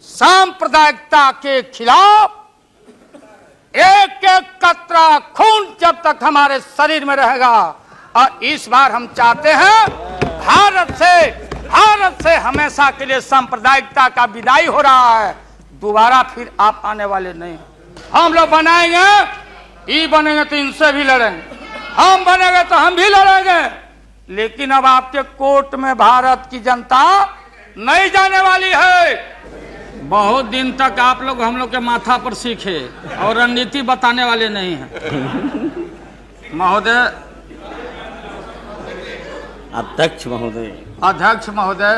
सांप्रदायिकता के खिलाफ एक एक कतरा खून जब तक हमारे शरीर में रहेगा। और इस बार हम चाहते हैं भारत से हमेशा के लिए सांप्रदायिकता का विदाई हो रहा है। दोबारा फिर आप आने वाले नहीं। हम लोग बनाएंगे, ये बनेंगे तो इनसे भी लड़ेंगे, हम बनेंगे तो हम भी लड़ेंगे। लेकिन अब आपके कोर्ट में भारत की जनता नहीं जाने वाली है। बहुत दिन तक आप लोग हम लोग के माथा पर सीखे और रणनीति बताने वाले नहीं हैं। महोदय, अध्यक्ष महोदय,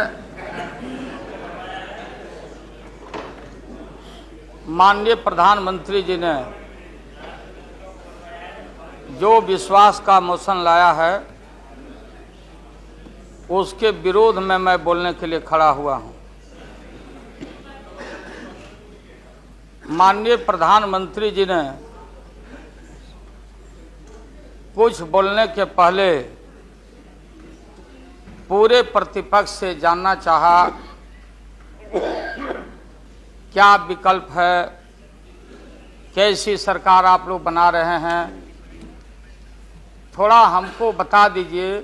माननीय प्रधानमंत्री जी ने जो विश्वास का मोशन लाया है उसके विरोध में मैं बोलने के लिए खड़ा हुआ हूं। माननीय प्रधानमंत्री जी ने कुछ बोलने के पहले पूरे प्रतिपक्ष से जानना चाहा क्या विकल्प है, कैसी सरकार आप लोग बना रहे हैं, थोड़ा हमको बता दीजिए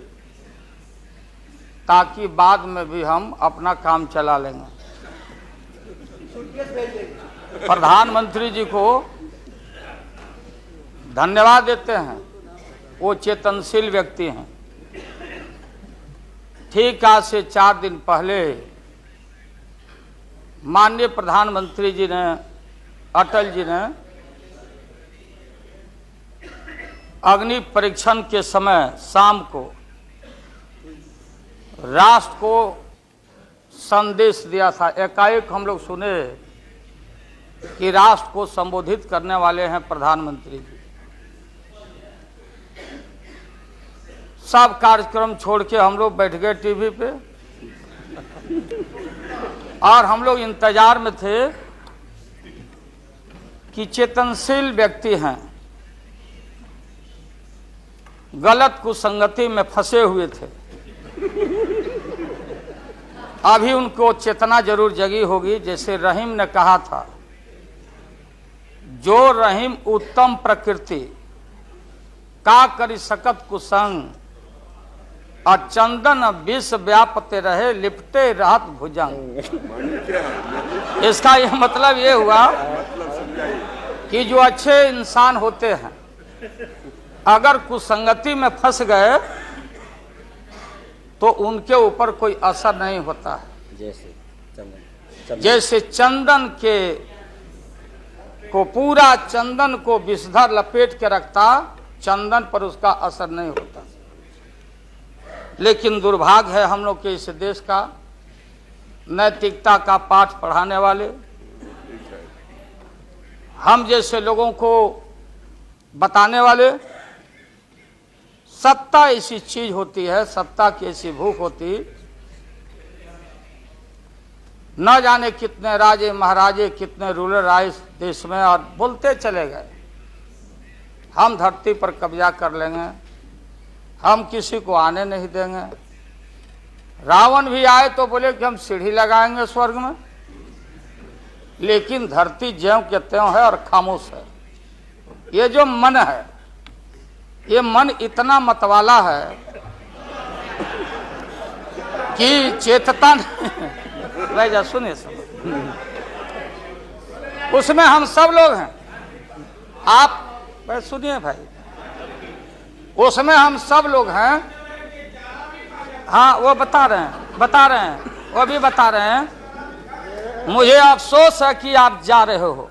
ताकि बाद में भी हम अपना काम चला लेंगे। प्रधानमंत्री जी को धन्यवाद देते हैं, वो चेतनशील व्यक्ति हैं। ठीक आज से 4 दिन पहले माननीय प्रधानमंत्री जी ने, अटल जी ने अग्नि परीक्षण के समय शाम को राष्ट्र को संदेश दिया था। एकाएक हम लोग सुने कि राष्ट्र को संबोधित करने वाले हैं प्रधानमंत्री जी। सब कार्यक्रम छोड़ के हम लोग बैठ गए टीवी पे और हम लोग इंतजार में थे कि चेतनशील व्यक्ति हैं, गलत कुसंगति में फंसे हुए थे, अभी उनको चेतना जरूर जगी होगी। जैसे रहीम ने कहा था, जो रहीम उत्तम प्रकृति का करी सकत कुसंग, और चंदन विष व्यापते रहे लिपटे रहत भुजंग। इसका यह मतलब ये हुआ कि जो अच्छे इंसान होते हैं अगर कुसंगति में फंस गए तो उनके ऊपर कोई असर नहीं होता है। जैसे चंदन के को पूरा चंदन को विषधर लपेट के रखता, चंदन पर उसका असर नहीं होता। लेकिन दुर्भाग्य है हम लोग के इस देश का, नैतिकता का पाठ पढ़ाने वाले हम जैसे लोगों को बताने वाले, सत्ता ऐसी चीज होती है, सत्ता की ऐसी भूख होती, न जाने कितने राजे महाराजे, कितने रूलर आए इस देश में और बोलते चले गए हम धरती पर कब्जा कर लेंगे, हम किसी को आने नहीं देंगे। रावण भी आए तो बोले कि हम सीढ़ी लगाएंगे स्वर्ग में, लेकिन धरती ज्यों के त्यों है और खामोश है। ये जो मन है, ये मन इतना मतवाला है कि चेतता नहीं। भाई जा सुनिए सब, उसमें हम सब लोग हैं। आप भाई सुनिए भाई, उसमें हम सब लोग हैं। हाँ वो बता रहे हैं, वो भी बता रहे हैं। मुझे अफसोस है कि आप जा रहे हो।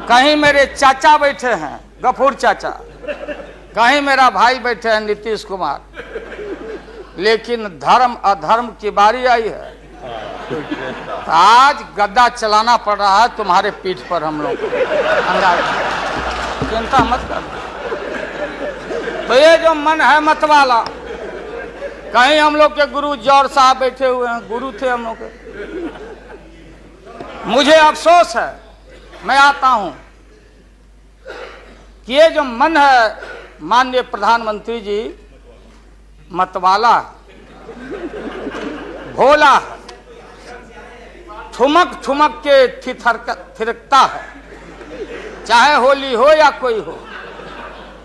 कहीं मेरे चाचा बैठे हैं, गफूर चाचा, कहीं मेरा भाई बैठे हैं नीतीश कुमार, लेकिन धर्म अधर्म की बारी आई है। तो आज गद्दा चलाना पड़ रहा है तुम्हारे पीठ पर हम लोग। चिंता मत कर। तो ये जो मन है मतवाला, कहीं हम लोग के गुरु जौहर साहब बैठे हुए हैं, गुरु थे हम लोग के। मुझे अफसोस है, मैं आता हूं कि ये जो मन है माननीय प्रधानमंत्री जी, मतवाला भोला, ठुमक ठुमक के थिरकता है, चाहे होली हो या कोई हो।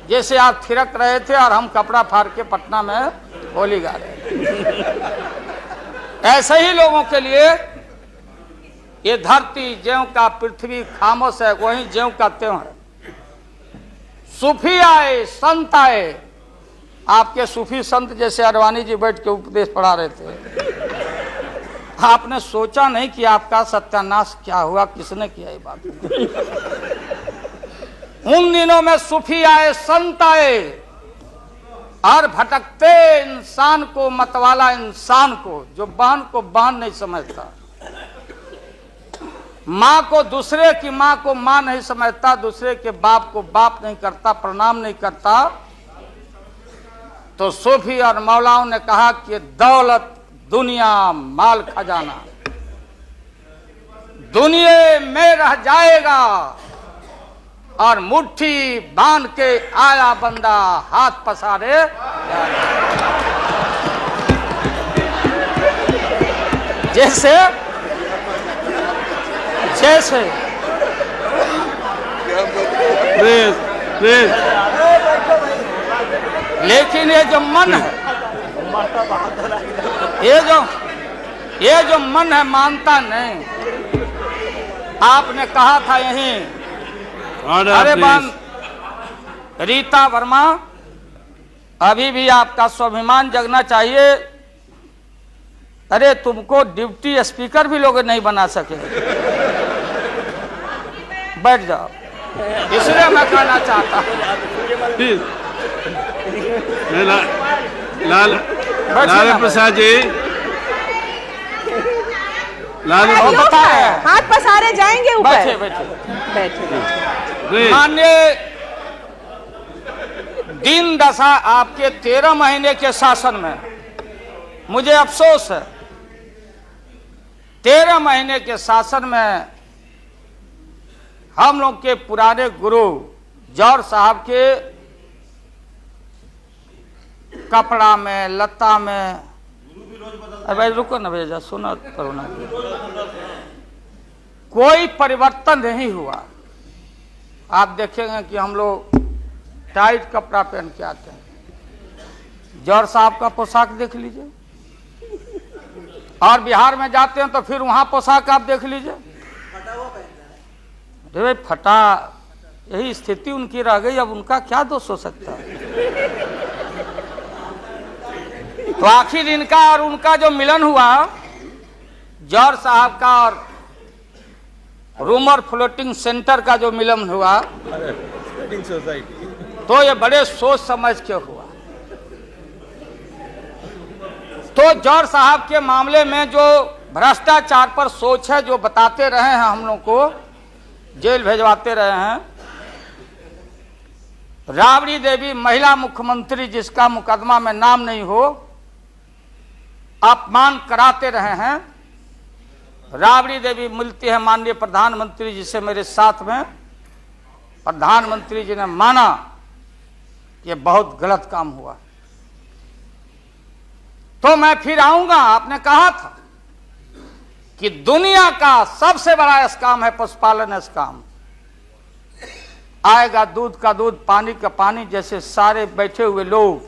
जैसे आप थिरक रहे थे और हम कपड़ा फाड़ के पटना में होली गा रहे थे। ऐसे ही लोगों के लिए ये धरती ज्यों का पृथ्वी खामोश है, वहीं ज्यों का त्यों है। सूफी आए, संत आए, आपके सूफी संत जैसे अडवाणी जी बैठ के उपदेश पढ़ा रहे थे। आपने सोचा नहीं कि आपका सत्यानाश क्या हुआ, किसने किया ये बात। उन दिनों में सूफी आए, संत आए और भटकते इंसान को, मतवाला इंसान को, जो बहन को बहन नहीं समझता, माँ को, दूसरे की माँ को माँ नहीं समझता, दूसरे के बाप को बाप नहीं करता, प्रणाम नहीं करता, तो सूफी और मौलाओं ने कहा कि दौलत, दुनिया, माल खजाना दुनिया में रह जाएगा और मुट्ठी बांध के आया बंदा हाथ पसारे। जैसे जैसे लेकिन ये जो मन है, ये जो मन है मानता नहीं। आपने कहा था यहीं, अरे बहन रीता वर्मा, अभी भी आपका स्वाभिमान जगना चाहिए। अरे तुमको डिप्टी स्पीकर भी लोग नहीं बना सके। बैठ जाओ, इसलिए मैं कहना चाहता हूँ। लाल प्रसाद जी, हाथ पसारे जाएंगे ऊपर। बैठे बैठे बैठे। माननीय दिन दशा आपके 13 महीने के शासन में मुझे अफसोस है, 13 महीने के शासन में हम लोग के पुराने गुरु जौहर साहब के कपड़ा में, लता में, अरे भाई रुको ना भैया, सुना करो ना, कोई परिवर्तन नहीं हुआ। आप देखेंगे कि हम लोग टाइट कपड़ा पहन के आते हैं। जौहर साहब का पोशाक देख लीजिए, और बिहार में जाते हैं तो फिर वहां पोशाक आप देख लीजिए, अरे भाई फटा, यही स्थिति उनकी रह गई। अब उनका क्या दोष हो सकता है। तो आखिर इनका और उनका जो मिलन हुआ, जौहर साहब का और रूमर फ्लोटिंग सेंटर का जो मिलन हुआ, तो ये बड़े सोच समझ के हुआ। तो जौहर साहब के मामले में जो भ्रष्टाचार पर सोच है, जो बताते रहे हैं, हम लोग को जेल भेजवाते रहे हैं। राबड़ी देवी महिला मुख्यमंत्री, जिसका मुकदमा में नाम नहीं हो, अपमान कराते रहे हैं। राबड़ी देवी मिलती है माननीय प्रधानमंत्री जी से मेरे साथ में। प्रधानमंत्री जी ने माना ये बहुत गलत काम हुआ। तो मैं फिर आऊंगा। आपने कहा था कि दुनिया का सबसे बड़ा स्काम है पशुपालन स्काम। आएगा दूध का दूध, पानी का पानी, जैसे सारे बैठे हुए लोग।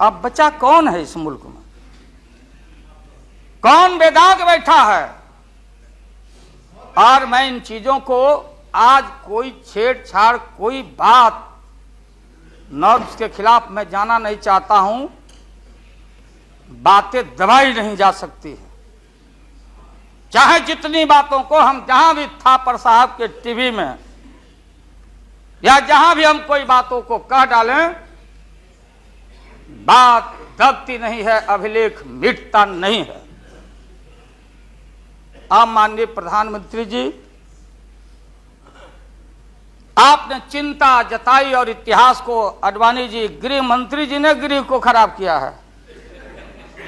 अब बचा कौन है इस मुल्क में? कौन बेदाग बैठा है? और मैं इन चीजों को आज कोई छेड़छाड़, कोई बात नॉर्म्स के खिलाफ मैं जाना नहीं चाहता हूं। बातें दबाई नहीं जा सकती है। चाहे जितनी बातों को हम जहां भी थापर साहब के टीवी में या जहां भी हम कोई बातों को कह डालें, बात दबती नहीं है, अभिलेख मिटता नहीं है। आप माननीय प्रधानमंत्री जी, आपने चिंता जताई और इतिहास को, आडवाणी जी, गृह मंत्री जी ने गृह को खराब किया है।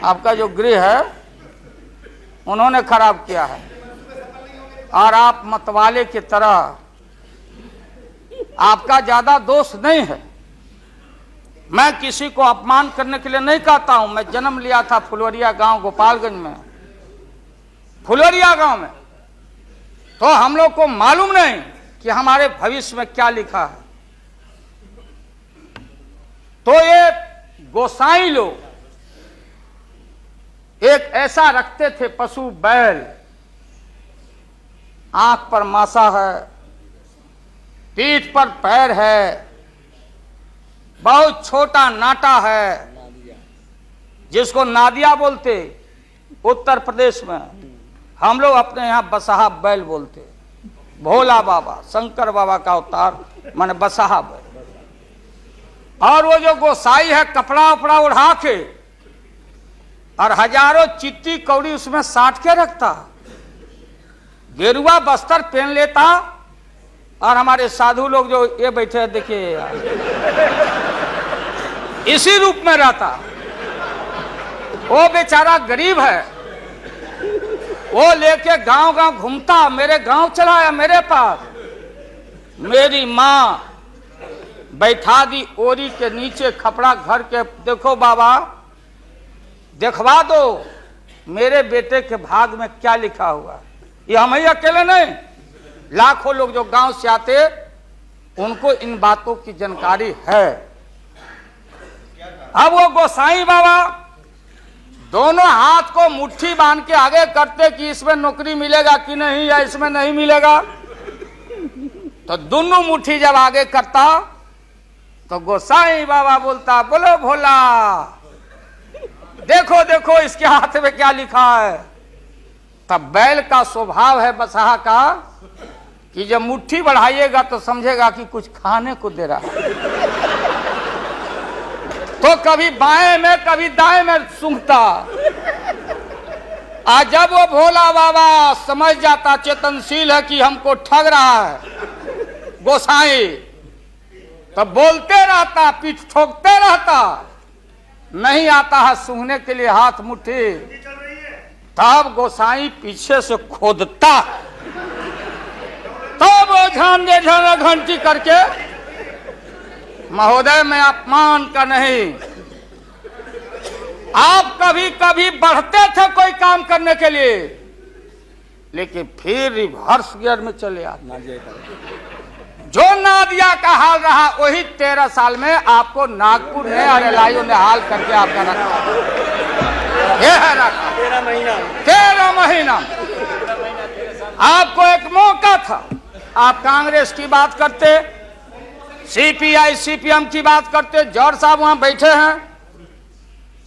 आपका जो गृह है उन्होंने खराब किया है। और आप मतवाले की तरह, आपका ज्यादा दोष नहीं है। मैं किसी को अपमान करने के लिए नहीं कहता हूं। मैं जन्म लिया था फुलवरिया गांव गोपालगंज में। फुलरिया गांव में, तो हम लोग को मालूम नहीं कि हमारे भविष्य में क्या लिखा है। तो ये गोसाई लोग एक ऐसा रखते थे पशु बैल, आंख पर मासा है, पीठ पर पैर है, बहुत छोटा नाटा है जिसको नादिया बोलते उत्तर प्रदेश में, हम लोग अपने यहाँ बसहा बैल बोलते। भोला बाबा शंकर बाबा का अवतार माने बसहा बैल। और वो जो गोसाई है कपड़ा उपड़ा उड़ा के और हजारों चिट्टी कौड़ी उसमें साट के रखता, गेरुआ बस्तर पहन लेता, और हमारे साधु लोग जो ये बैठे हैं देखिए इसी रूप में रहता। वो बेचारा गरीब है, वो लेके गांव गांव घूमता, मेरे गांव चला आया मेरे पास। मेरी माँ बैठा दी ओरी के नीचे खपड़ा घर के, देखो बाबा देखवा दो मेरे बेटे के भाग में क्या लिखा हुआ। ये हम ही अकेले नहीं, लाखों लोग जो गांव से आते उनको इन बातों की जानकारी है। अब वो गोसाई बाबा दोनों हाथ को मुट्ठी बांध के आगे करते कि इसमें नौकरी मिलेगा कि नहीं, या इसमें नहीं मिलेगा। तो दोनों मुट्ठी जब आगे करता तो गोसाई बाबा बोलता, बोलो भोला, देखो देखो इसके हाथ में क्या लिखा है। तब बैल का स्वभाव है बसहा का कि जब मुट्ठी बढ़ाइएगा तो समझेगा कि कुछ खाने को दे रहा है, तो कभी बाएं में कभी दाएं में सूंघता। आज जब वो भोला बाबा समझ जाता, चेतनशील है कि हमको ठग रहा है गोसाई, तब बोलते रहता, पीठ ठोकते रहता, नहीं आता है सूंघने के लिए हाथ मुट्ठी। तब गोसाई पीछे से खोदता, तब वो झांझे झांझे घंटी करके, महोदय मैं अपमान का नहीं, आप कभी कभी बढ़ते थे कोई काम करने के लिए, लेकिन फिर रिवर्स गियर में चले आते। जो नादिया का हाल रहा वही 13 साल में आपको नागपुर ने और एलआईओ ने हाल करके आपका रखा। ये है रखा 13 महीना। आपको एक मौका था, आप कांग्रेस की बात करते, सीपीआई सीपीएम की बात करते। जौहर साहब वहां बैठे हैं,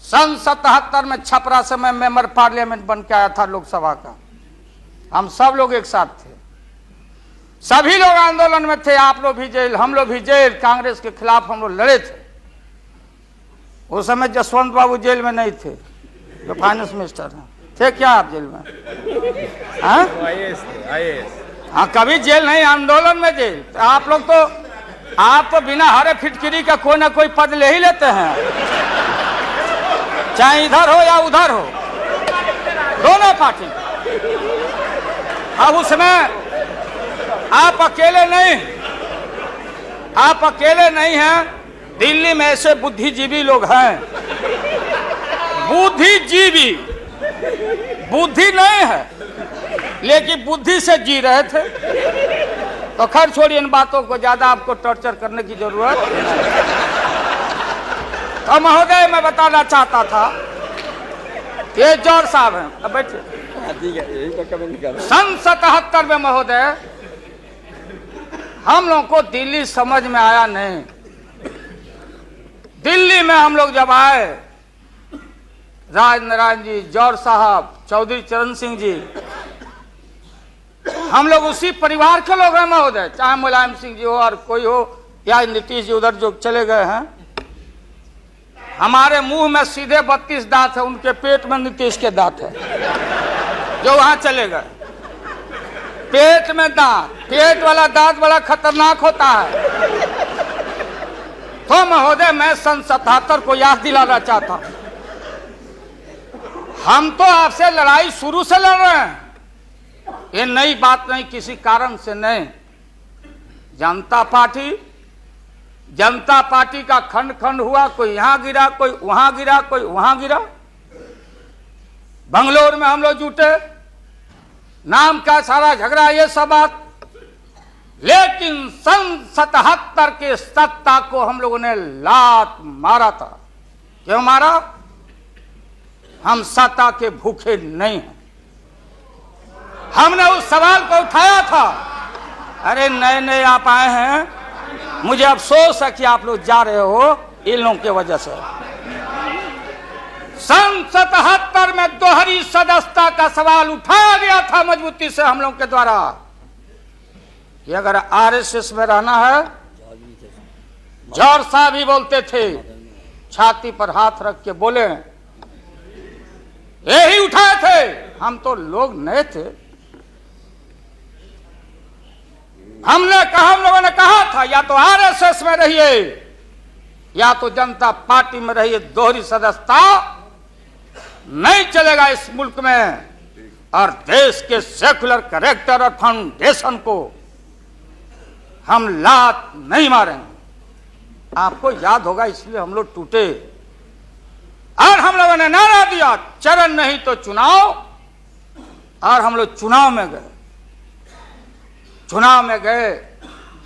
सन 77 में छपरा से मैं मेंबर पार्लियामेंट बन के आया था लोकसभा का। हम सब लोग एक साथ थे, सभी लोग आंदोलन में थे, आप लोग भी जेल, हम लोग भी जेल, कांग्रेस के खिलाफ हम लोग लड़े थे। उस समय जसवंत बाबू जेल में नहीं थे, जो फाइनेंस मिनिस्टर हैं। थे क्या आप जेल में? हाँ, कभी जेल नहीं, आंदोलन में जेल। तो आप लोग तो, आप तो बिना हरे फिटकिरी का कोई ना कोई पद ले ही लेते हैं, चाहे इधर हो या उधर हो, दोनों पार्टी। अब उसमें आप अकेले नहीं, आप अकेले नहीं हैं। दिल्ली में ऐसे बुद्धिजीवी लोग हैं, बुद्धिजीवी, बुद्धि नहीं है लेकिन बुद्धि से जी रहे थे। तो खैर छोड़िए इन बातों को, ज्यादा आपको टॉर्चर करने की जरूरत नहीं। तो महोदय मैं बताना चाहता था, ये जौहर साहब हैं, अब बैठिए। सन 77 में महोदय हम लोगों को दिल्ली समझ में आया नहीं। दिल्ली में हम लोग जब आए, राज नारायण जी, जौहर साहब, चौधरी चरण सिंह जी, हम लोग उसी परिवार के लोग हैं महोदय, चाहे मुलायम सिंह जी हो और कोई हो, या नीतीश जी उधर जो चले गए हैं। हमारे मुंह में सीधे 32 दांत है, उनके पेट में नीतीश के दांत है, जो वहां चले गए। पेट में दांत, पेट वाला दांत बड़ा खतरनाक होता है। तो महोदय मैं सन 77 को याद दिलाना चाहता हूं, हम तो आपसे लड़ाई शुरू से लड़ रहे हैं, ये नई बात नहीं, किसी कारण से नहीं। जनता पार्टी का खंड खंड हुआ, कोई यहां गिरा, कोई वहां गिरा, कोई वहां गिरा। बंगलोर में हम लोग जुटे, नाम का सारा झगड़ा, ये सब बात। लेकिन सन 77 के सत्ता को हम लोगों ने लात मारा था। क्यों मारा? हम सत्ता के भूखे नहीं हैं। हमने उस सवाल को उठाया था। अरे नए नए आप आए हैं, मुझे अफसोस है कि आप लोग जा रहे हो इन लोगों की वजह से। सन 77 में दोहरी सदस्यता का सवाल उठाया गया था मजबूती से हम लोगों के द्वारा कि अगर आरएसएस में रहना है, जौहर साहब भी बोलते थे, छाती पर हाथ रख के बोले, यही उठाए थे। हम तो लोग नए थे। हम लोगों ने कहा था या तो आरएसएस में रहिए या तो जनता पार्टी में रहिए। दोहरी सदस्यता नहीं चलेगा इस मुल्क में, और देश के सेकुलर कैरेक्टर और फाउंडेशन को हम लात नहीं मारेंगे। आपको याद होगा, इसलिए हम लोग टूटे और हम लोगों ने नारा दिया, चरण नहीं तो चुनाव। और हम लोग चुनाव में गए। चुनाव में गए,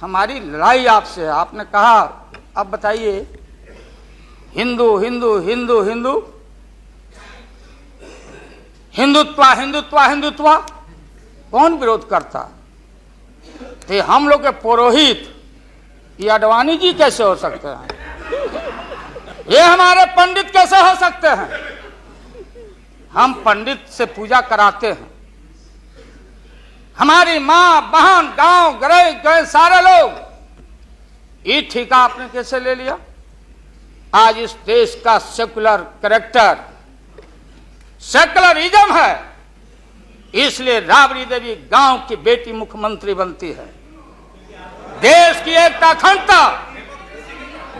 हमारी लड़ाई आपसे। आपने कहा अब बताइए, हिंदू हिंदू हिंदू हिंदू हिंदुत्व हिंदुत्व हिंदुत्व कौन विरोध करता? तो हम लोग के पुरोहित ये अडवाणी जी कैसे हो सकते हैं? ये हमारे पंडित कैसे हो सकते हैं? हम पंडित से पूजा कराते हैं। हमारी मां बहन गांव गए सारे लोग। ये ठेका आपने कैसे ले लिया? आज इस देश का सेकुलर कैरेक्टर, सेकुलरिज्म है, इसलिए राबड़ी देवी गांव की बेटी मुख्यमंत्री बनती है। देश की एकता अखंडता।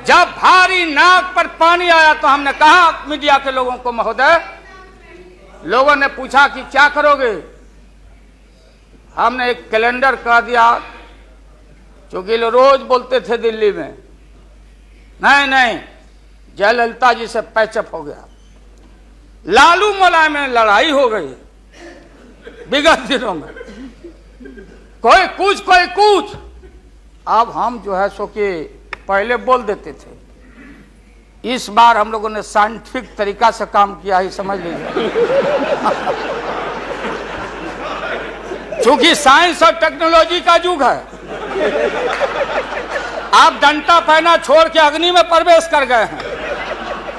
जब भारी नाक पर पानी आया तो हमने कहा मीडिया के लोगों को, महोदय, लोगों ने पूछा कि क्या करोगे? हमने एक कैलेंडर कर दिया, क्योंकि लोग रोज बोलते थे दिल्ली में, नहीं जयललिता जी से पैचअप हो गया, लालू मुलायम में लड़ाई हो गई विगत दिनों में, कोई कुछ। अब हम जो है सो कि पहले बोल देते थे। इस बार हम लोगों ने साइंटिफिक तरीका से काम किया ही, समझ लीजिए। क्योंकि साइंस और टेक्नोलॉजी का युग है। आप डंडा पहना छोड़ के अग्नि में प्रवेश कर गए हैं,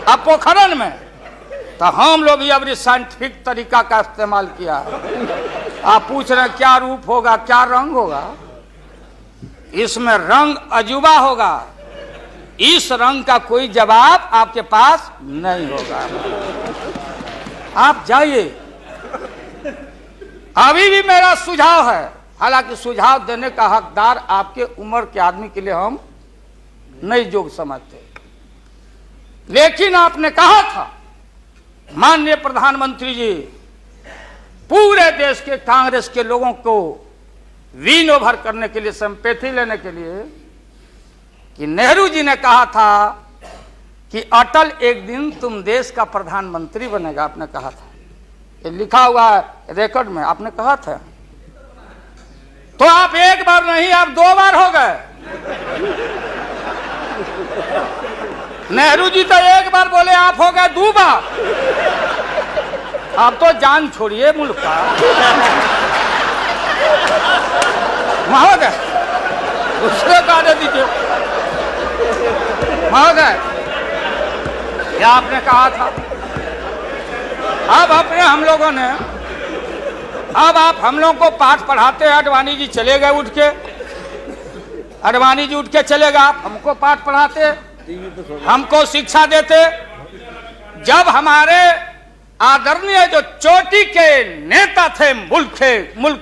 अब पोखरन में। तो हम लोग भी अब साइंटिफिक तरीका का इस्तेमाल किया है। आप पूछ रहे हैं क्या रूप होगा, क्या रंग होगा? इसमें रंग अजूबा होगा। इस रंग का कोई जवाब आपके पास नहीं होगा। आप जाइए। अभी भी मेरा सुझाव है, हालांकि सुझाव देने का हकदार आपके उम्र के आदमी के लिए हम नहीं योग्य समझते, लेकिन आपने कहा था माननीय प्रधानमंत्री जी, पूरे देश के कांग्रेस के लोगों को विन ओवर करने के लिए, संपैथी लेने के लिए, कि नेहरू जी ने कहा था कि अटल एक दिन तुम देश का प्रधानमंत्री बनेगा। आपने कहा था, ये लिखा हुआ है रिकॉर्ड में, आपने कहा था। तो आप एक बार नहीं, आप 2 बार हो गए। नेहरू जी तो एक बार बोले, आप हो गए 2 बार। आप तो जान छोड़िए मुल्क का। महोदय, दूसरे का दे दीजिए। महोदय, ये आपने कहा था। अब अपने हम लोगों ने, अब आप हम लोगों को पाठ पढ़ाते हैं। अडवाणी जी चले गए उठ के, अडवाणी जी उठ के चले गए, आप हमको पाठ पढ़ाते, हमको शिक्षा देते। जब हमारे आदरणीय जो चोटी के नेता थे मुल्क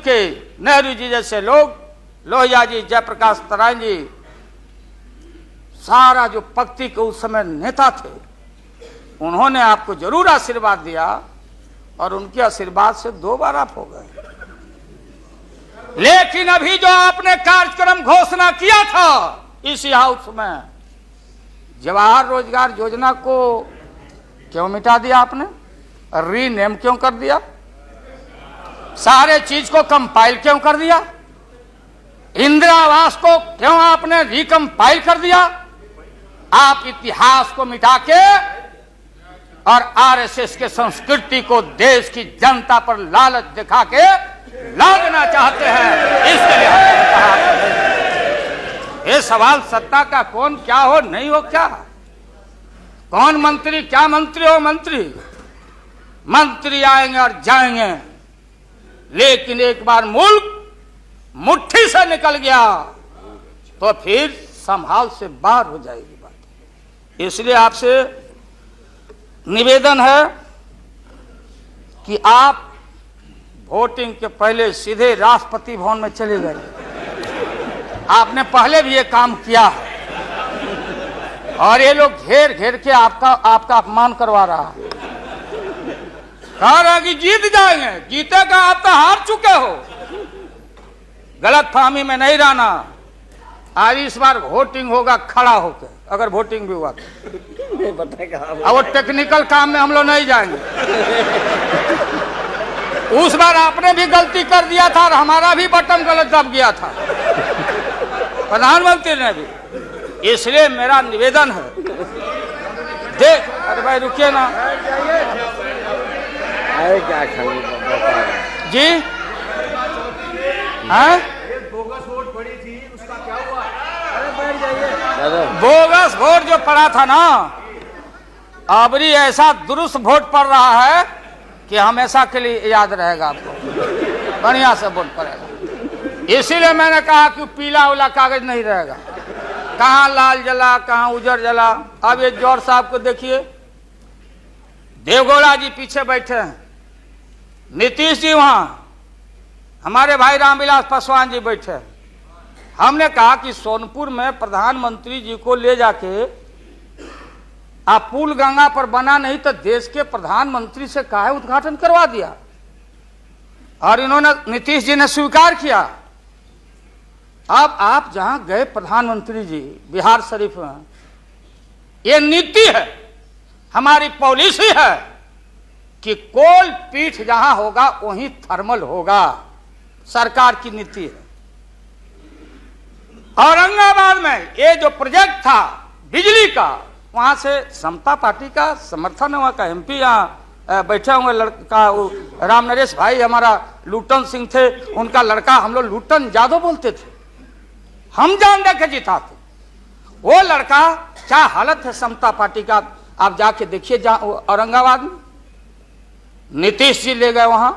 के नेहरू जी जैसे लोग, लोहिया जी, जयप्रकाश नारायण जी, सारा जो पक्ति के उस समय नेता थे, उन्होंने आपको जरूर आशीर्वाद दिया और उनके आशीर्वाद से 2 बार आप हो गए। लेकिन अभी जो आपने कार्यक्रम घोषणा किया था इसी हाउस में, जवाहर रोजगार योजना को क्यों मिटा दिया आपने? रीनेम क्यों कर दिया? सारे चीज को कंपाइल क्यों कर दिया? इंदिरा आवास को क्यों आपने रिकंपाइल कर दिया? आप इतिहास को मिटा के और आरएसएस के संस्कृति को देश की जनता पर लालच दिखा के लादना चाहते हैं। इसके लिए हमने कहा ये सवाल सत्ता का कौन क्या हो नहीं हो, क्या कौन मंत्री क्या मंत्री हो, मंत्री आएंगे और जाएंगे, लेकिन एक बार मुल्क मुट्ठी से निकल गया तो फिर संभाल से बाहर हो जाएगी बात। इसलिए आपसे निवेदन है कि आप वोटिंग के पहले सीधे राष्ट्रपति भवन में चले गए। आपने पहले भी ये काम किया है और ये लोग घेर घेर के आपका अपमान करवा रहा है। कह रहा कि जीत जाएंगे, जीतेगा आप तो हार चुके हो। गलत फहमी में नहीं रहना। आज इस बार वोटिंग होगा खड़ा होकर, अगर वोटिंग भी हुआ तो वो टेक्निकल काम में हम लोग नहीं जाएंगे। उस बार आपने भी गलती कर दिया था और हमारा भी बटन गलत दब गया था, प्रधानमंत्री ने भी। इसलिए मेरा निवेदन है, देख अरे भाई रुकिए ना क्या जी, हाँ बोगस वोट पड़ी थी उसका क्या हुआ? बोगस वोट जो पड़ा था ना, अबरी ऐसा दुरुस्त वोट पड़ रहा है कि हमेशा के लिए याद रहेगा आपको, बढ़िया से वोट पड़ेगा। इसीलिए मैंने कहा कि पीला वाला कागज नहीं रहेगा, कहाँ लाल जला कहाँ उजर जला। अब ये जौहर साहब को देखिए, देवगौड़ा जी पीछे बैठे हैं, नीतीश जी वहां, हमारे भाई रामविलास पासवान जी बैठे हैं। हमने कहा कि सोनपुर में प्रधानमंत्री जी को ले जाके आप पुल गंगा पर बना नहीं तो देश के प्रधानमंत्री से काहे उद्घाटन करवा दिया, और इन्होंने नीतीश जी ने स्वीकार किया। अब आप जहां गए प्रधानमंत्री जी बिहार शरीफ में, ये नीति है, हमारी पॉलिसी है कि कोल पीठ जहां होगा वहीं थर्मल होगा, सरकार की नीति है। औरंगाबाद में ये जो प्रोजेक्ट था बिजली का, वहां से समता पार्टी का समर्थन है, वहां का एमपी यहाँ बैठे हुए लड़का राम नरेश भाई हमारा लूटन सिंह थे, उनका लड़का हम लोग लूटन यादव बोलते थे, हम जान दे के जीता थे। वो लड़का क्या हालत है समता पार्टी का, आप जाके देखिए औरंगाबाद में। नीतीश जी ले गए वहां,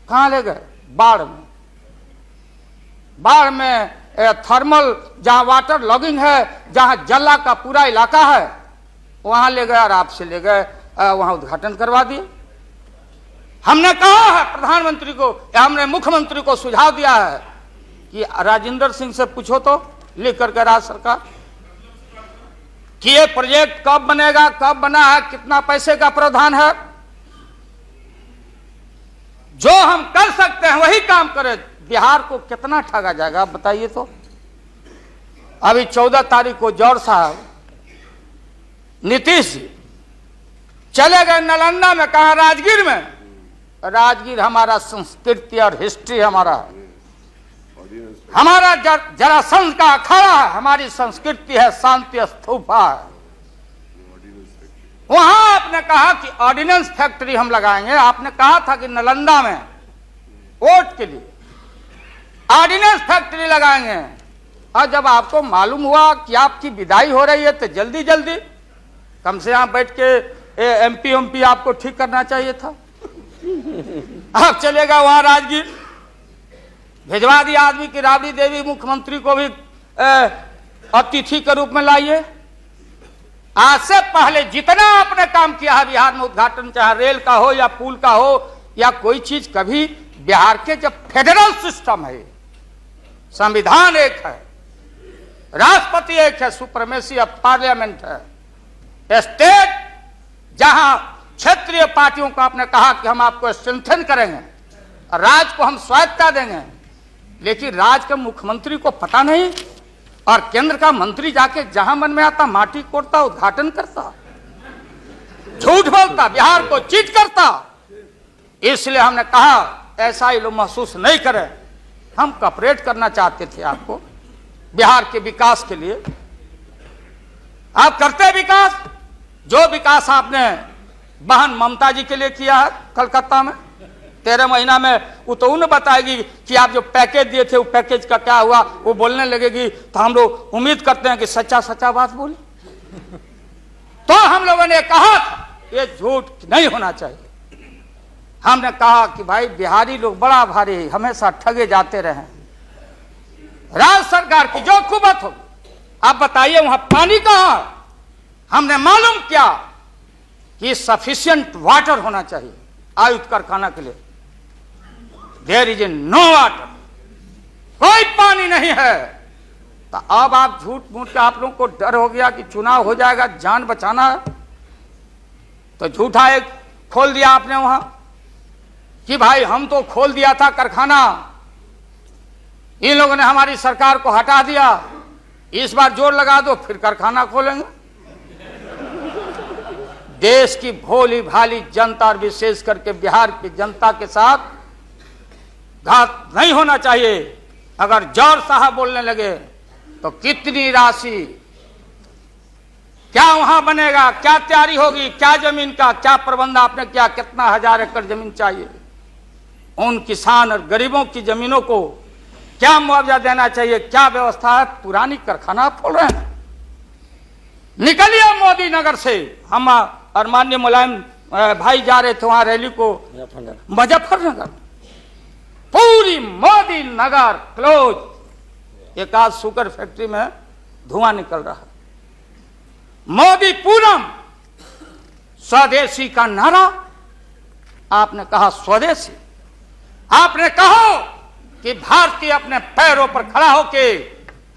कहां ले गए? बाढ़ में थर्मल जहां वाटर लॉगिंग है, जहां जला का पूरा इलाका है, वहां ले गए और आपसे ले गए वहां उद्घाटन करवा दिए। हमने कहा है प्रधानमंत्री को, हमने मुख्यमंत्री को सुझाव दिया है कि राजेंद्र सिंह से पूछो तो लिख करके राज्य सरकार कि ये प्रोजेक्ट कब बनेगा, कब बना है, कितना पैसे का प्रावधान है। जो हम कर सकते हैं वही काम करें। बिहार को कितना ठगा जाएगा आप बताइए तो। अभी 14 तारीख को जौहर साहब नीतीश जी चले गए नालंदा में, कहा राजगीर में। राजगीर हमारा संस्कृति और हिस्ट्री हमारा जरासंध का अखाड़ा है, हमारी संस्कृति है, शांति स्तूपा है। वहां आपने कहा कि ऑर्डिनेंस फैक्ट्री हम लगाएंगे। आपने कहा था कि नालंदा में वोट के लिए ऑर्डिनेंस फैक्ट्री लगाएंगे, और जब आपको मालूम हुआ कि आपकी विदाई हो रही है तो जल्दी जल्दी कम से यहां बैठ के एमपी आपको ठीक करना चाहिए था। आप चलेगा वहां राजगीर, भिजवा दिया आदमी की राबड़ी देवी मुख्यमंत्री को भी अतिथि के रूप में लाइए। आज से पहले जितना आपने काम किया है बिहार में, उद्घाटन चाहे रेल का हो या पुल का हो या कोई चीज, कभी बिहार के जब फेडरल सिस्टम है, संविधान एक है, राष्ट्रपति एक है, सुप्रीमेसी ऑफ पार्लियामेंट है, स्टेट जहां क्षेत्रीय पार्टियों को आपने कहा कि हम आपको स्ट्रेंथन करेंगे, राज्य को हम स्वायत्तता देंगे, लेकिन राज्य के मुख्यमंत्री को पता नहीं, और केंद्र का मंत्री जाके जहां मन में आता माटी कोड़ता, उद्घाटन करता, झूठ बोलता, बिहार को चीट करता। इसलिए हमने कहा ऐसा ये लोग महसूस नहीं करें। हम कॉपरेट करना चाहते थे आपको बिहार के विकास के लिए। आप करते विकास, जो विकास आपने बहन ममता जी के लिए किया है कलकत्ता में 13 महीना में, वो तो उन्हें बताएगी कि आप जो पैकेज दिए थे वो पैकेज का क्या हुआ, वो बोलने लगेगी। तो हम लोग उम्मीद करते हैं कि सच्चा सच्चा बात बोले। तो हम लोगों ने कहा ये झूठ नहीं होना चाहिए। हमने कहा कि भाई बिहारी लोग बड़ा भारी, हमेशा ठगे जाते रहे। राज्य सरकार की जो कुबत हो, आप बताइए वहां पानी कहां है? हमने मालूम किया कि सफिशिएंट वाटर होना चाहिए आयुध कारखाना के लिए। देयर इज नो वाटर, कोई पानी नहीं है। तो अब आप झूठ मूठ के आप लोगों को डर हो गया कि चुनाव हो जाएगा, जान बचाना है, तो झूठा एक खोल दिया आपने वहां कि भाई हम तो खोल दिया था कारखाना, इन लोगों ने हमारी सरकार को हटा दिया, इस बार जोर लगा दो फिर कारखाना खोलेंगे। देश की भोली भाली जनता और विशेष करके बिहार की जनता के साथ घात नहीं होना चाहिए। अगर जौहर साहब बोलने लगे तो कितनी राशि, क्या वहां बनेगा, क्या तैयारी होगी, क्या जमीन का क्या प्रबंध आपने किया, कितना 1000 एकड़ जमीन चाहिए, उन किसान और गरीबों की जमीनों को क्या मुआवजा देना चाहिए, क्या व्यवस्था है। पुरानी कारखाना आप खोल रहे हैं। निकलिए मोदी नगर से। हम और माननीय मुलायम भाई जा रहे थे वहां रैली को मुजफ्फरनगर, पूरी मोदी नगर क्लोज। एक आज शुगर फैक्ट्री में धुआं निकल रहा है। मोदी पूरम, स्वदेशी का नारा आपने कहा, स्वदेशी। आपने कहा कि भारतीय अपने पैरों पर खड़ा होके,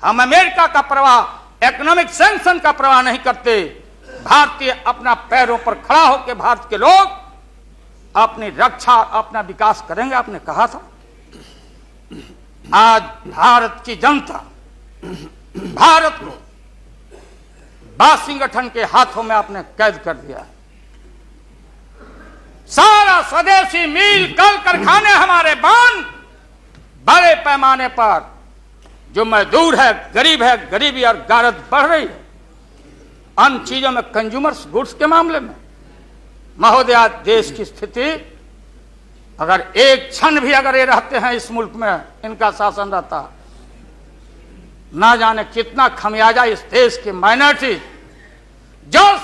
हम अमेरिका का प्रवाह, इकोनॉमिक सैंक्शन का प्रवाह नहीं करते। भारतीय अपना पैरों पर खड़ा होकर भारत के लोग अपनी रक्षा, अपना विकास करेंगे, आपने कहा था। आज भारत की जनता भारत को वाशिंगटन के हाथों में आपने कैद कर दिया। सारा स्वदेशी मिल कल कारखाने हमारे बंद। बड़े पैमाने पर जो मजदूर है, गरीबी और गारत बढ़ रही है। अन्य चीजों में, कंज्यूमर्स गुड्स के मामले में महोदया, देश की स्थिति अगर एक क्षण भी अगर ये रहते हैं इस मुल्क में, इनका शासन रहता, ना जाने कितना खमियाजा इस देश के माइनॉरिटी जो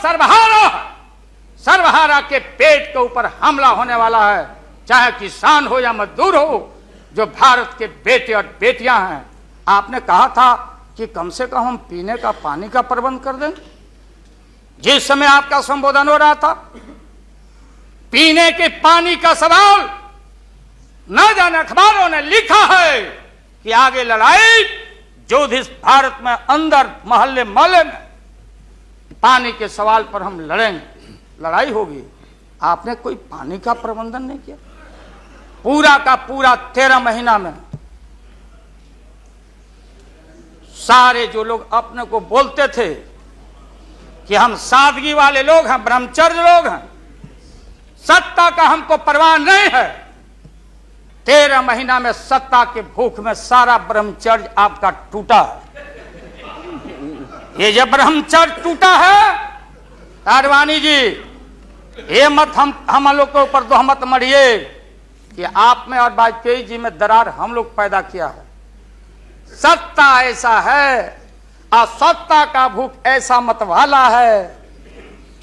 सर्वहारा के पेट के ऊपर हमला होने वाला है, चाहे किसान हो या मजदूर हो, जो भारत के बेटे और बेटियां हैं। आपने कहा था कि कम से कम हम पीने का पानी का प्रबंध कर दें। जिस समय आपका संबोधन हो रहा था, पीने के पानी का सवाल, न जाने अखबारों ने लिखा है कि आगे लड़ाई जो इस भारत में अंदर मोहल्ले मोहल्ले में पानी के सवाल पर हम लड़ेंगे, लड़ाई होगी। आपने कोई पानी का प्रबंधन नहीं किया। पूरा का पूरा 13 महीना में सारे जो लोग अपने को बोलते थे कि हम सादगी वाले लोग हैं, ब्रह्मचर्य लोग हैं, सत्ता का हमको परवाह नहीं है। 13 महीना में सत्ता के भूख में सारा ब्रह्मचर्य आपका टूटा है। ये जब ब्रह्मचर्य टूटा है, आडवाणी जी, ये मत हम लोग के ऊपर दो मत मरिए कि आप में और वाजपेयी जी में दरार हम लोग पैदा किया है। सत्ता ऐसा है और सत्ता का भूख ऐसा मतवाला है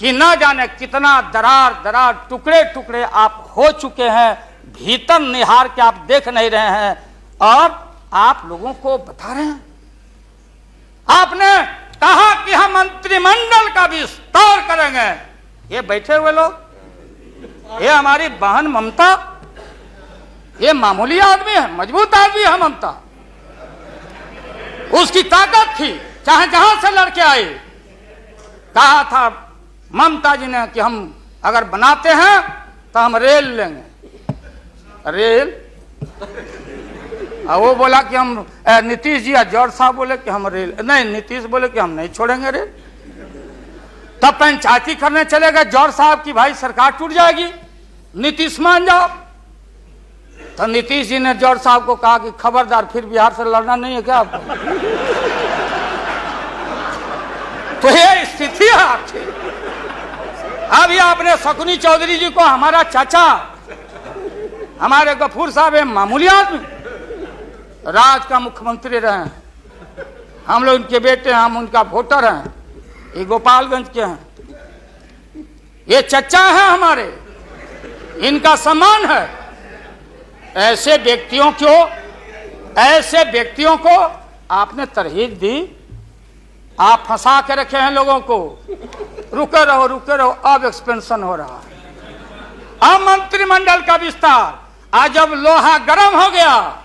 कि न जाने कितना दरार टुकड़े टुकड़े आप हो चुके हैं, भीतर निहार के आप देख नहीं रहे हैं और आप लोगों को बता रहे हैं। आपने कहा कि हम मंत्रिमंडल का विस्तार करेंगे। ये बैठे हुए लोग, ये हमारी बहन ममता, ये मामूली आदमी है, मजबूत आदमी है ममता। उसकी ताकत थी, चाहे जहां से लड़के आए। कहा था ममता जी ने कि हम अगर बनाते हैं तो हम रेल लेंगे। रेल, और वो बोला कि हम, नीतीश जी या जौहर साहब बोले कि हम रेल नहीं, नीतीश बोले कि हम नहीं छोड़ेंगे रेल। तब पंचायती करने चले गए जौहर साहब की भाई सरकार टूट जाएगी, नीतीश मान जाओ। तो नीतीश जी ने जौहर साहब को कहा कि खबरदार, फिर बिहार से लड़ना नहीं है क्या आपको? तो ये स्थिति है आपकी। अभी आपने शकुनी चौधरी जी को, हमारा चाचा, हमारे गफूर साहब है मामूली आदमी, राज का मुख्यमंत्री रहे हैं, हम लोग उनके बेटे हैं, हम उनका वोटर हैं, ये गोपालगंज के हैं, ये चचा हैं हमारे, इनका सम्मान है। ऐसे व्यक्तियों को आपने तरहीब दी, आप फंसा के रखे हैं लोगों को। रुके रहो, अब एक्सपेंशन हो रहा है। अब मंत्रिमंडल का विस्तार, आज जब लोहा गर्म हो गया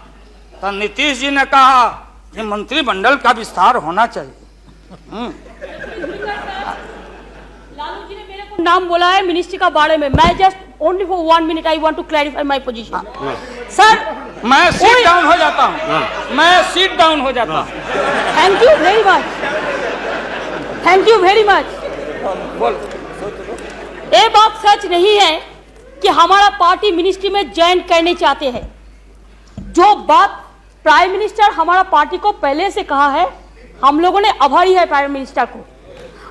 तो नीतीश जी ने कहा कि मंत्रिमंडल का विस्तार होना चाहिए। लालू जी ने मेरे को नाम बोला है मिनिस्ट्री का बारे में। मैं just only for 1 minute I want to clarify my position. Sir, मैं सीट डाउन हो जाता हूँ, थैंक यू वेरी मच। ये बात सच नहीं है कि हमारा पार्टी मिनिस्ट्री में ज्वाइन करने चाहते हैं। जो बात प्राइम मिनिस्टर हमारा पार्टी को पहले से कहा है, हम लोगों ने आभारी है प्राइम मिनिस्टर को।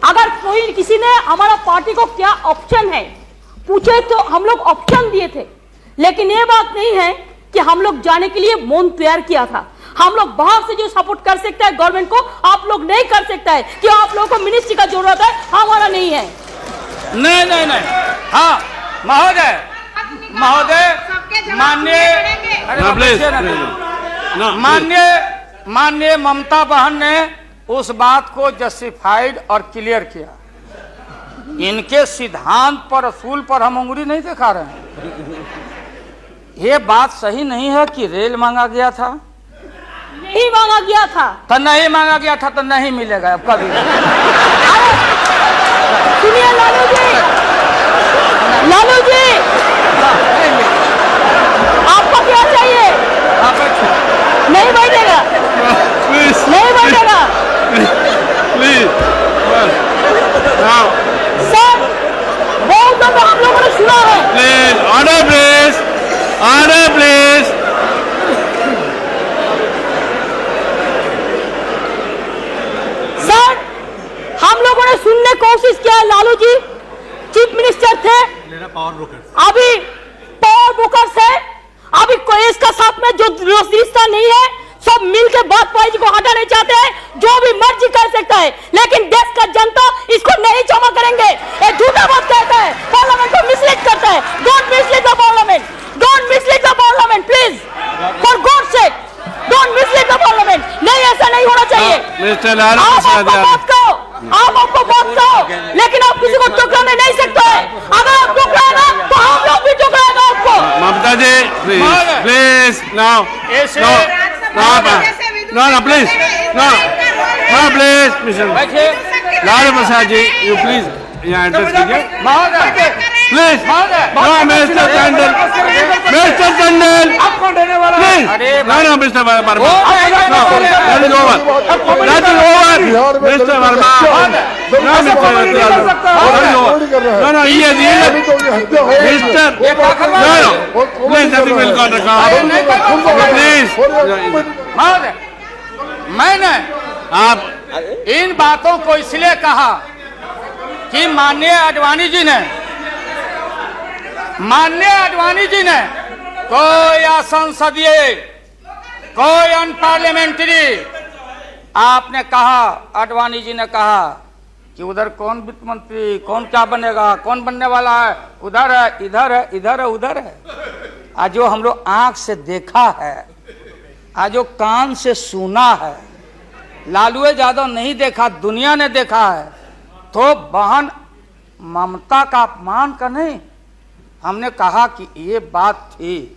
अगर कोई किसी ने हमारा पार्टी को क्या ऑप्शन है पूछे तो हम लोग ऑप्शन दिए थे, लेकिन ये बात नहीं है कि हम लोग जाने के लिए मन तैयार किया था। हम लोग बाहर से जो सपोर्ट कर सकता है गवर्नमेंट को, आप लोग नहीं कर सकता है कि आप लोगों को मिनिस्ट्री का जरूरत है, हमारा नहीं है। नहीं। हाँ महोदय, माननीय ममता बहन ने उस बात को जस्टिफाइड और क्लियर किया। इनके सिद्धांत पर, असूल पर हम उंगली नहीं दिखा रहे हैं। ये बात सही नहीं है कि रेल मांगा गया था, नहीं मांगा गया था तो नहीं मांगा गया था तो नहीं मिलेगा अब कभी। सुनिए लालू जी, आपको क्या चाहिए? नहीं बैठेगा, नहीं बैठेगा सर, बहुत दफा हम लोगों ने सुना है। Order please. सर, हम लोगों ने सुनने की कोशिश किया। लालू जी चीफ मिनिस्टर थे, अभी पावर ब्रोकर्स है, अभी कोई इसका साथ में जो रिश्ता नहीं है, सब मिलकर बात को हटाने चाहते हैं। जो भी मर्जी कर सकता है, लेकिन देश का जनता इसको नहीं क्षमा करेंगे। ये झूठा बात कहता है, पार्लियामेंट को मिसलीड करता है। Don't mislead the parliament, please, for God sake, don't mislead the parliament. नहीं, ऐसा नहीं होना चाहिए। आप आपको बात कहो, लेकिन आप किसी को टोकराने नहीं सकते हैं। अगर आप टोकराएगा तो हम लोग भी टोकराएगा आपको। Mamata ji please now please Lalu Prasad ji, you please यहाँ एड्रेस कीजिए please. Mister Tandon please, mister Verma, mister Verma, मैंने आप इन बातों को इसलिए कहा कि माननीय आडवाणी जी ने कोई असंसदीय, कोई अनपार्लियामेंट्री, आपने कहा, आडवाणी जी ने कहा कि उधर कौन वित्त मंत्री, कौन क्या बनेगा, कौन बनने वाला है, उधर है, इधर है, इधर है, उधर है। आज जो हम लोग आंख से देखा है, आज जो कान से सुना है, लालू यादव नहीं देखा, दुनिया ने देखा है। तो बहन ममता का अपमान का नहीं, हमने कहा कि ये बात थी,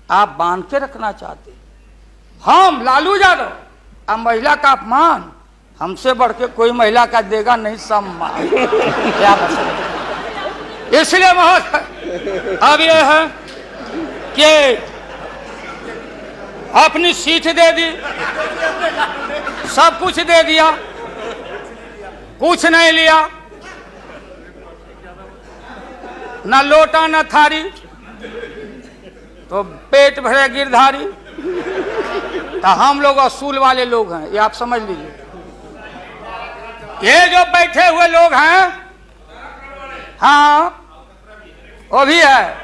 आप बांध के रखना चाहते। हम लालू यादव, अब महिला का अपमान हमसे बढ़ के कोई महिला का देगा नहीं सम्मान। क्या बता, इसलिए महोदय अब ये है कि अपनी सीट दे दी, सब कुछ दे दिया, कुछ नहीं लिया, न लोटा न थारी, तो पेट भरे गिरधारी। तो हम लोग असूल वाले लोग हैं, ये आप समझ लीजिए। ये जो बैठे हुए लोग हैं, हाँ वो भी है,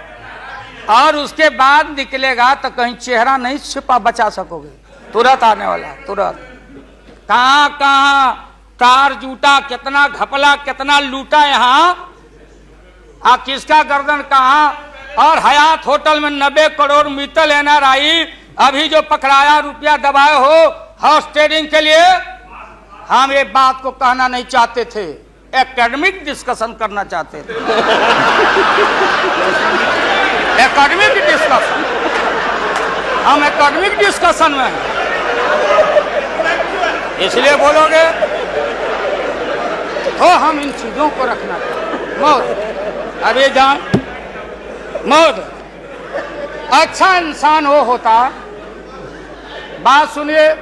और उसके बाद निकलेगा तो कहीं चेहरा नहीं छिपा बचा सकोगे, तुरंत आने वाला, तुरंत। कहाँ कहाँ कार जूटा, कितना घपला, कितना लूटा यहाँ, किसका गर्दन कहाँ। और हयात होटल में 90 करोड़ मित्तल NRI अभी जो पकड़ाया, रुपया दबाए हो हाउस ट्रेडिंग के लिए। हम ये बात को कहना नहीं चाहते थे, एकेडमिक डिस्कशन करना चाहते थे। एकेडमिक डिस्कशन, हम एकेडमिक डिस्कशन में हैं, इसलिए बोलोगे तो हम इन चीजों को रखना चाहिए। मौत अभी जान, मौत अच्छा इंसान वो होता, बात सुनिए,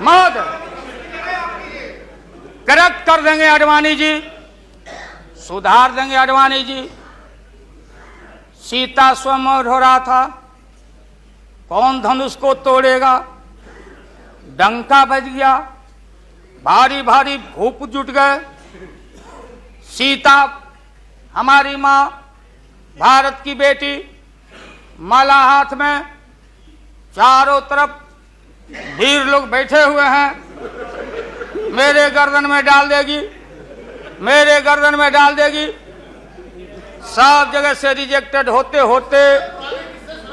मौत करेक्ट कर देंगे अडवाणी जी, सुधार देंगे अडवाणी जी। सीता स्वयंवर हो रहा था, कौन धनुष को तोड़ेगा, डंका बज गया, भारी भारी भूप जुट गए। सीता हमारी माँ, भारत की बेटी, माला हाथ में, चारों तरफ वीर लोग बैठे हुए हैं। मेरे गर्दन में डाल देगी, मेरे गर्दन में डाल देगी। सब जगह से रिजेक्टेड होते होते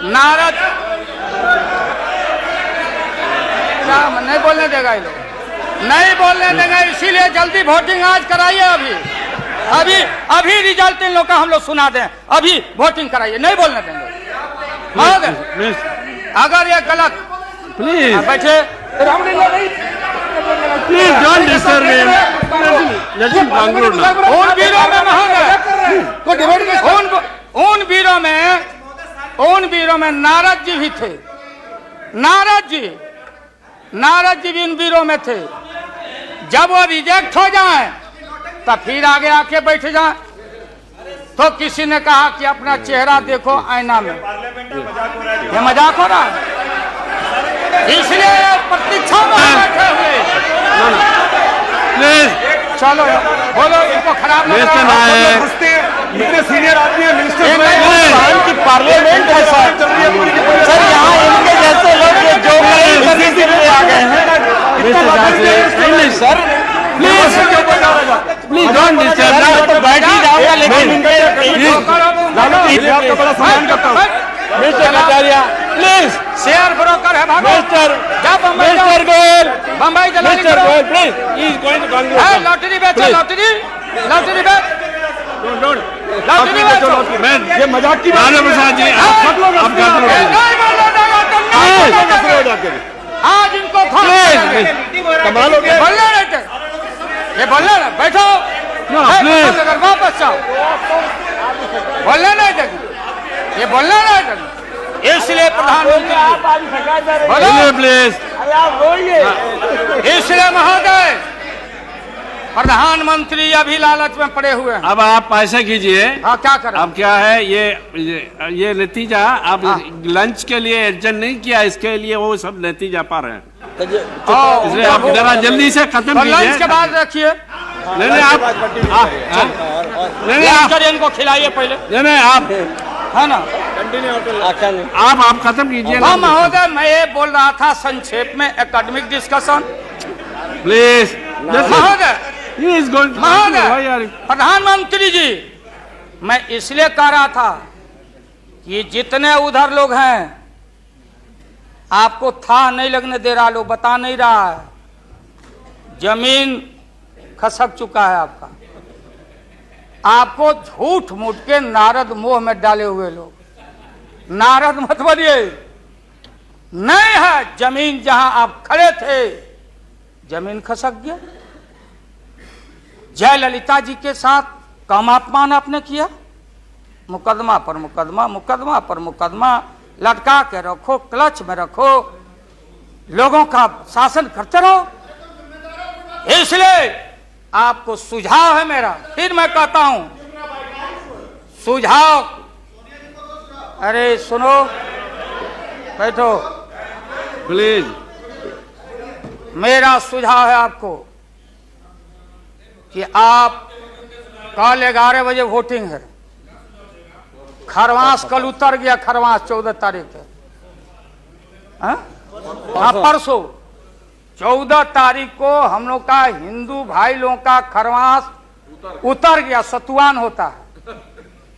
नारद, क्या नहीं बोलने देगा ये लोग, नहीं बोलने देगा, इसीलिए जल्दी वोटिंग आज कराइए। अभी अभी अभी रिजल्ट इन लोग का हम लोग सुना दें, अभी वोटिंग कराइए, नहीं बोलने देंगे। अगर ये गलत, प्लीज बैठे, please don't disturb him, let him conclude now. उन वीरों में उन वीरों में नारद जी भी थे, नारद जी भी इन वीरों में थे। जब वो रिजेक्ट हो जाए तो फिर आगे आके बैठ जाए। तो किसी ने कहा कि अपना चेहरा देखो आईना में, ये मजाक हो रहा है, इसलिए प्रतीक्षा में बैठे हुए। प्लीज चलो बोलो, इनको खराब लग मिस्टर रहा है। नायक, इतने सीनियर आदमी है, मिनिस्टर की पार्लियामेंट है सर, यहाँ इनके जैसे लोग जो करने के लिए आ गए हैं। Mister sir, please don't disturb, तो बैठ ही जाऊंगा, लेकिन आपका बड़ा सम्मान करता हूँ। Mister Kataria please, share broker है भागो। मिस्टर मिस्टर गोयल, बम्बई चला mister Goyal please, he is going to conclude. Lottery बेचो, लॉटरी बेच, लॉटरी बेचो। मैं ये मजाक की लालू प्रसाद जी, आप कंक्लूड नहीं बोलने देगा, आज इनको कमाल हो गया। बोलने नहीं थे, ये बोलने ना, बैठो, प्लीज अगर वापस जाओ, बोलने नहीं देगी, ये बोलने नहीं देगी। इसलिए प्रधानमंत्री बोलो, प्लीज, इसलिए महोदय प्रधानमंत्री अभी लालच में पड़े हुए हैं। अब आप पैसे कीजिए। हाँ, क्या करें अब क्या है ये नतीजा, आप लंच के लिए एडजस्ट नहीं किया, इसके लिए वो सब नतीजा पा रहे हैं, इसलिए आप जरा जल्दी से खत्म कीजिए। लंच के बाद रखिए, नहीं नहीं आप नहीं नहीं आप इनको खिलाइए पहले, नहीं आप है ना। आप खत्म कीजिए। हाँ महोदय, मैं ये बोल रहा था संक्षेप में, एकेडमिक डिस्कशन। प्लीज महोदय, महोदय, प्रधानमंत्री जी, मैं इसलिए कह रहा था कि जितने उधर लोग हैं आपको था नहीं लगने दे रहा, लोग बता नहीं रहा है, जमीन खसक चुका है आपका। आपको झूठ मूठ के नारद मोह में डाले हुए लोग, नारद मत बनिए। नहीं है जमीन, जहां आप खड़े थे जमीन खसक गया। जयललिता जी के साथ कम अपमान आपने किया, मुकदमा पर मुकदमा, मुकदमा पर मुकदमा लटका के रखो, क्लच में रखो, लोगों का शासन करते रहो। इसलिए आपको सुझाव है मेरा, फिर मैं कहता हूं सुझाव, अरे सुनो, बैठो। प्लीज। मेरा सुझाव है आपको कि आप कल 11 बजे वोटिंग है। खरवास कल उतर गया, खरवास 14 तारीख है। परसों 14 तारीख को हम लोग का हिंदू भाई लोगों का खरवास उतर गया। सतुआन होता है,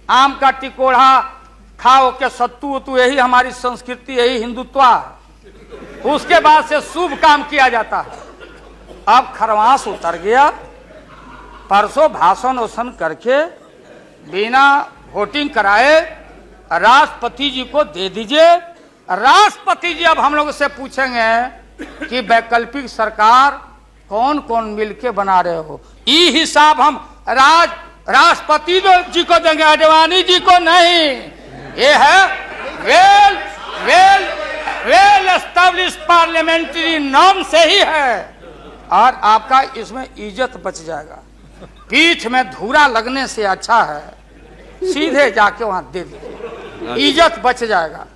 आम का टिकोड़ा खाओ के सत्तू उतू, यही हमारी संस्कृति, यही हिंदुत्व है। उसके बाद से शुभ काम किया जाता है। अब खरवास उतर गया, परसों भाषण वोषण करके बिना वोटिंग कराए राष्ट्रपति जी को दे दीजिए। राष्ट्रपति जी अब हम लोग से पूछेंगे कि वैकल्पिक सरकार कौन कौन मिलके बना रहे हो। ये हिसाब हम राष्ट्रपति जी को देंगे, आडवाणी जी को नहीं। ये है वेल एस्टेब्लिश पार्लियामेंट्री नॉर्म से ही है, और आपका इसमें इज्जत बच जाएगा। पीठ में धूरा लगने से अच्छा है सीधे जाके वहां दे दीजिए, इज्जत बच जाएगा।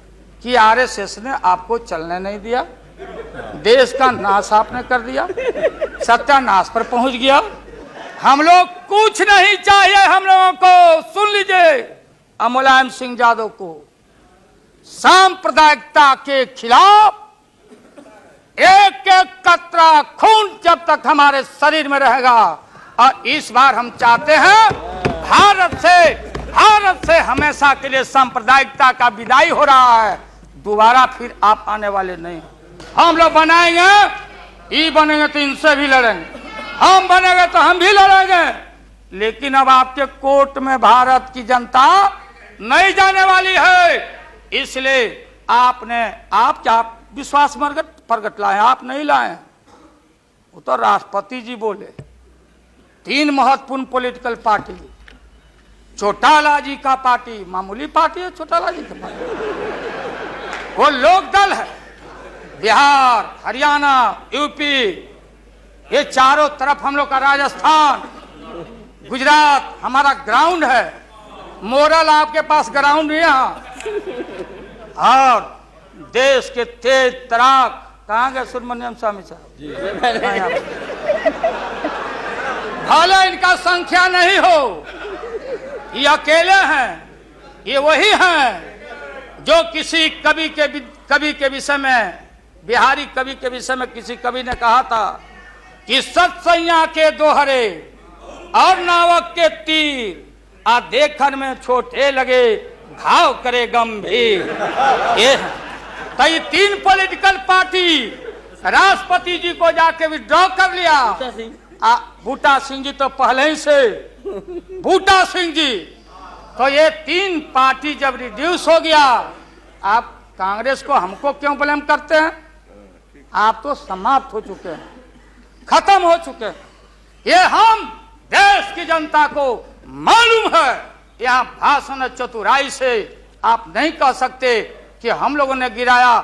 कि आरएसएस ने आपको चलने नहीं दिया, देश का नाश आपने कर दिया, सत्यानाश पर पहुंच गया। हम लोग कुछ नहीं चाहिए, हम लोगों को सुन लीजिए, मुलायम सिंह यादव को सांप्रदायिकता के खिलाफ एक एक कतरा खून जब तक हमारे शरीर में रहेगा। और इस बार हम चाहते हैं भारत से हमेशा के लिए सांप्रदायिकता का विदाई हो रहा है। दोबारा फिर आप आने वाले नहीं। हम लोग बनाएंगे, ये बनेंगे तो इनसे भी लड़ेंगे, हम बनेंगे तो हम भी लड़ेंगे। लेकिन अब आपके कोर्ट में भारत की जनता नहीं जाने वाली है। इसलिए आप क्या विश्वास प्रगट लाए, आप नहीं लाए। वो तो राष्ट्रपति जी बोले। 3 महत्वपूर्ण पॉलिटिकल पार्टी, चौटाला जी का पार्टी मामूली पार्टी है, चौटाला जी का पार्टी वो लोक दल है। बिहार, हरियाणा, यूपी, ये चारों तरफ हम लोग का, राजस्थान, गुजरात हमारा ग्राउंड है। मोरल आपके पास ग्राउंड नहीं है। और देश के तेज तराक कहाँ गए सुब्रमण्यम स्वामी साहब? भले इनका संख्या नहीं हो, ये अकेले हैं। ये वही हैं जो किसी कवि के विषय में, बिहारी कवि के विषय में किसी कवि ने कहा था कि सत्सैया के दोहरे और नावक के तीर आ देखन में छोटे लगे, घाव करे गंभीर। ये तो ये 3 पॉलिटिकल पार्टी राष्ट्रपति जी को जाके विड्रॉ कर लिया। बूटा सिंह जी तो पहले ही से, बूटा सिंह जी तो ये 3 पार्टी जब रिड्यूस हो गया, आप कांग्रेस को हमको क्यों ब्लेम करते हैं? आप तो समाप्त हो चुके हैं, खत्म हो चुके हैं। ये हम देश की जनता को मालूम है। यहाँ भाषण चतुराई से आप नहीं कह सकते कि हम लोगों ने गिराया।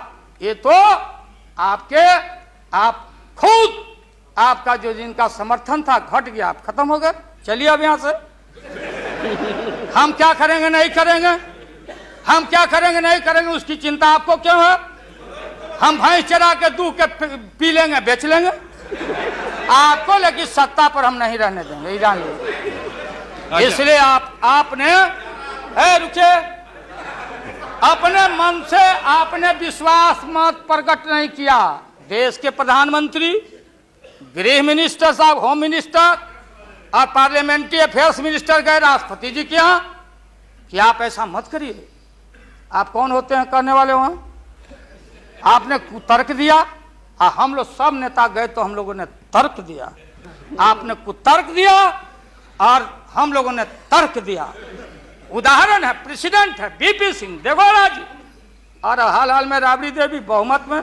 ये तो आप खुद, आपका जो जिनका समर्थन था घट गया, आप खत्म हो गए। चलिए अब यहाँ से हम क्या करेंगे नहीं करेंगे, हम क्या करेंगे नहीं करेंगे उसकी चिंता आपको क्यों है? हम भैंस चरा के दूध के पी लेंगे, बेच लेंगे आपको, लेकिन सत्ता पर हम नहीं रहने देंगे, जान लीजिए। इसलिए आपने रुके, अपने मन से आपने विश्वास मत प्रकट नहीं किया। देश के प्रधानमंत्री, गृह मिनिस्टर साहब, होम मिनिस्टर और पार्लियामेंट्री अफेयर्स मिनिस्टर गए राष्ट्रपति जी के यहाँ कि आप ऐसा मत करिए। आप कौन होते हैं करने वाले? वहां आपने कुतर्क दिया। हम लोग सब नेता गए तो हम लोगों ने तर्क दिया, आपने कुतर्क दिया और हम लोगों ने तर्क दिया। उदाहरण है, प्रेसिडेंट है बीपी सिंह देवगौड़ा जी, और हाल में राबड़ी देवी बहुमत में।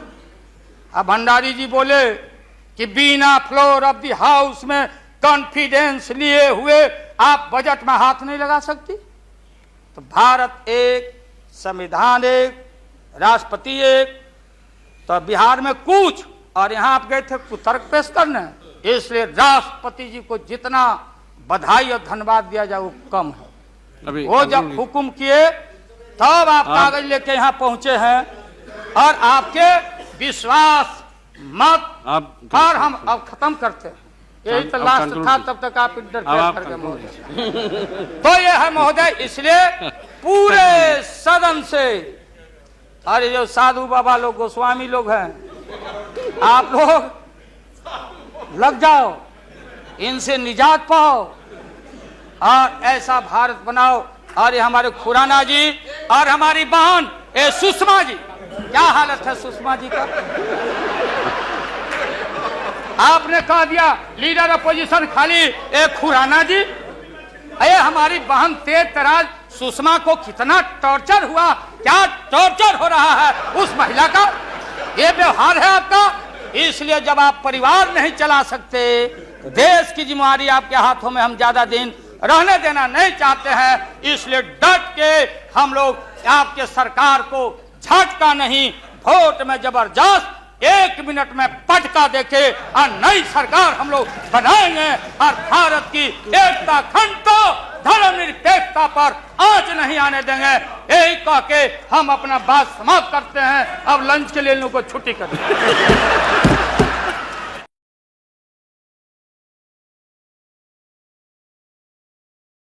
अब भंडारी जी बोले कि बिना फ्लोर ऑफ द हाउस में कॉन्फिडेंस लिए हुए आप बजट में हाथ नहीं लगा सकती। तो भारत एक, संविधान एक, राष्ट्रपति एक। तो बिहार में कुछ, और यहाँ आप गए थे कुतर्क पेश करने। इसलिए राष्ट्रपति जी को जितना बधाई और धन्यवाद दिया जाए वो कम है। वो जब हुक्म किए तब आप कागज लेके यहाँ पहुंचे हैं और आपके विश्वास मत आप पर हम अब खत्म करते हैं। यही तो अब लास्ट conclude था, कीजिए। तब तक आप अब इंटरफेयर आप करके conclude महोदय। तो ये है महोदय, इसलिए पूरे सदन से, अरे जो साधु बाबा लोग, गोस्वामी लोग हैं, आप लोग लग जाओ, इनसे निजात पाओ और ऐसा भारत बनाओ। और ये हमारे खुराना जी और हमारी बहन ये सुषमा जी, क्या हालत है सुषमा जी का? आपने कह दिया लीडर अपोजिशन खाली एक खुराना जी। अरे हमारी बहन तेज तराज सुषमा को कितना टॉर्चर हुआ, क्या टॉर्चर हो रहा है उस महिला का, ये व्यवहार है आपका। इसलिए जब आप परिवार नहीं चला सकते, देश की जिम्मेदारी आपके हाथों में हम ज्यादा दिन रहने देना नहीं चाहते हैं, इसलिए डट के हम लोग आपके सरकार को झटका नहीं, वोट में जबरदस्त 1 मिनट में पटका देके और नई सरकार हम लोग बनाएंगे और भारत की एकता, अखंडता, धर्मनिरपेक्षता पर आंच नहीं आने देंगे। यही कह के हम अपना बात समाप्त करते हैं। अब लंच के लिए इन लोगों को छुट्टी कर दें।